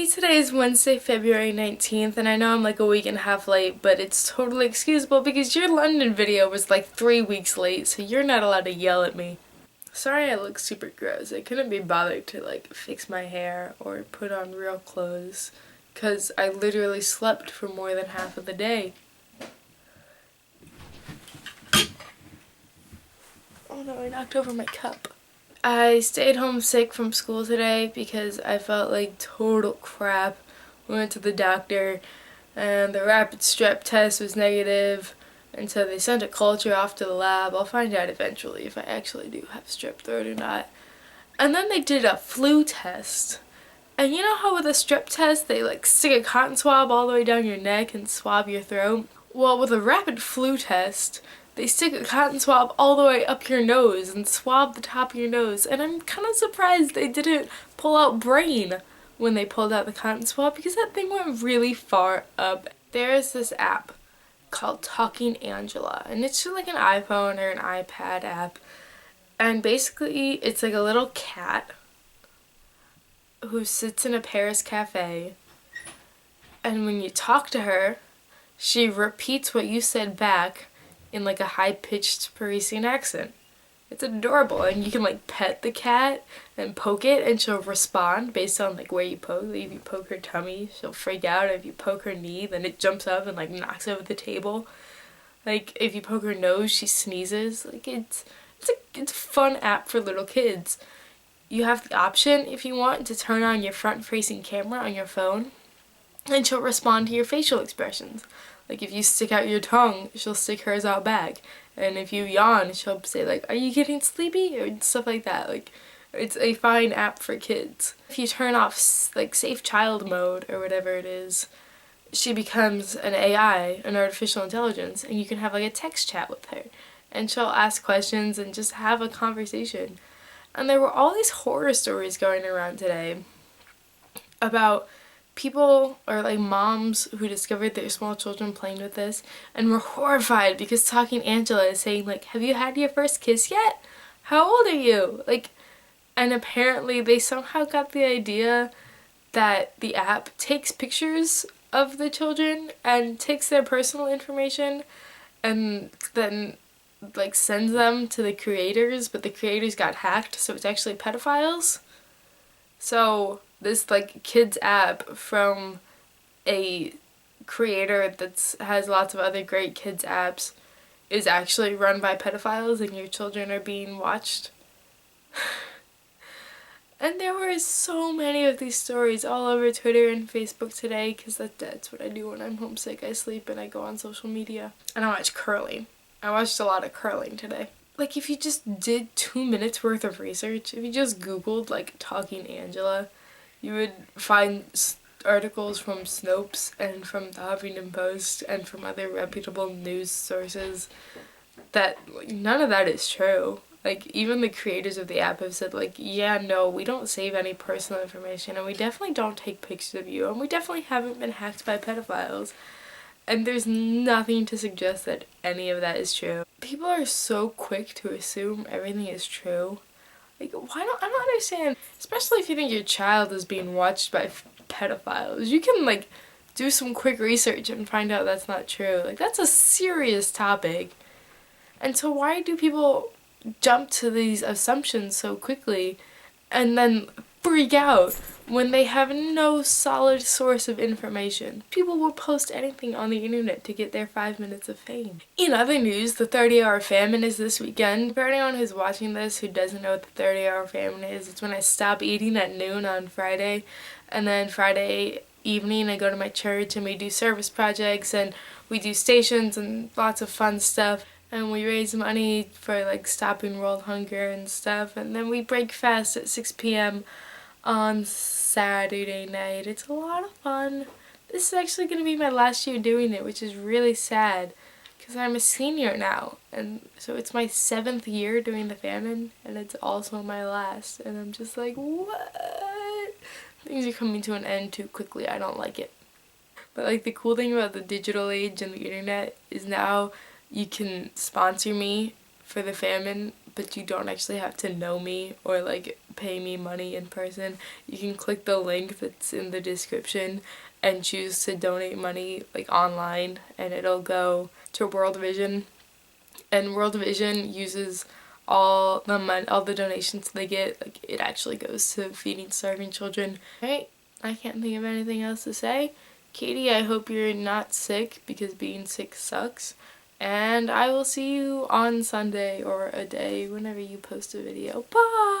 Today is Wednesday, February 19th, and I know I'm like a week and a half late, but it's totally excusable because your London video was like 3 weeks late, so you're not allowed to yell at me. Sorry I look super gross. I couldn't be bothered to like fix my hair or put on real clothes because I literally slept for more than half of the day. Oh no, I knocked over my cup. I stayed home sick from school today because I felt like total crap. We went to the doctor and the rapid strep test was negative, and so they sent a culture off to the lab. I'll find out eventually if I actually do have strep throat or not. And then they did a flu test. And you know how with a strep test they like stick a cotton swab all the way down your neck and swab your throat? Well, with a rapid flu test, they stick a cotton swab all the way up your nose and swab the top of your nose. And I'm kind of surprised they didn't pull out brain when they pulled out the cotton swab because that thing went really far up. There is this app called Talking Angela, and it's just like an iPhone or an iPad app. And basically it's like a little cat who sits in a Paris cafe, and when you talk to her, she repeats what you said back in like a high-pitched Parisian accent. It's adorable, and you can like pet the cat and poke it and she'll respond based on like where you poke. Like, if you poke her tummy, she'll freak out. If you poke her knee, then it jumps up and like knocks over the table. Like if you poke her nose, she sneezes. Like it's a fun app for little kids. You have the option, if you want, to turn on your front-facing camera on your phone, and she'll respond to your facial expressions. Like if you stick out your tongue, she'll stick hers out back. And if you yawn, she'll say like, "Are you getting sleepy?" or stuff like that. Like, it's a fine app for kids. If you turn off like safe child mode or whatever it is, she becomes an AI, an artificial intelligence, and you can have like a text chat with her. And she'll ask questions and just have a conversation. And there were all these horror stories going around today about people or like moms who discovered their small children playing with this and were horrified because Talking Angela is saying like, "Have you had your first kiss yet? How old are you?" Like, and apparently they somehow got the idea that the app takes pictures of the children and takes their personal information and then like sends them to the creators, but the creators got hacked, so it's actually pedophiles. So this like kids app from a creator that has lots of other great kids apps is actually run by pedophiles, and your children are being watched. And there were so many of these stories all over Twitter and Facebook today because that's what I do when I'm homesick. I sleep and I go on social media. And I watch curling. I watched a lot of curling today. Like if you just did 2 minutes worth of research, if you just googled like Talking Angela, you would find articles from Snopes and from the Huffington Post and from other reputable news sources that like, none of that is true. Like even the creators of the app have said like, yeah, no, we don't save any personal information, and we definitely don't take pictures of you, and we definitely haven't been hacked by pedophiles. And there's nothing to suggest that any of that is true. People are so quick to assume everything is true. Like, I don't understand. Especially if you think your child is being watched by pedophiles. You can, like, do some quick research and find out that's not true. Like, that's a serious topic. And so why do people jump to these assumptions so quickly and then freak out when they have no solid source of information? People will post anything on the internet to get their 5 minutes of fame. In other news, the 30-hour famine is this weekend. For anyone who's watching this who doesn't know what the 30-hour famine is, it's when I stop eating at noon on Friday, and then Friday evening I go to my church and we do service projects and we do stations and lots of fun stuff. And we raise money for like stopping world hunger and stuff, and then we break fast at 6 p.m. on Saturday night. It's a lot of fun. This is actually going to be my last year doing it, which is really sad because I'm a senior now, and so it's my 7th year doing the famine, and it's also my last, and I'm just like, what? Things are coming to an end too quickly. I don't like it. But like the cool thing about the digital age and the internet is now you can sponsor me for the famine, but you don't actually have to know me or like pay me money in person, you can click the link that's in the description and choose to donate money like online, and it'll go to World Vision. And World Vision uses all the money, all the donations they get, like it actually goes to feeding starving children. Alright, I can't think of anything else to say. Katie, I hope you're not sick, because being sick sucks. And I will see you on Sunday or a day whenever you post a video. Bye!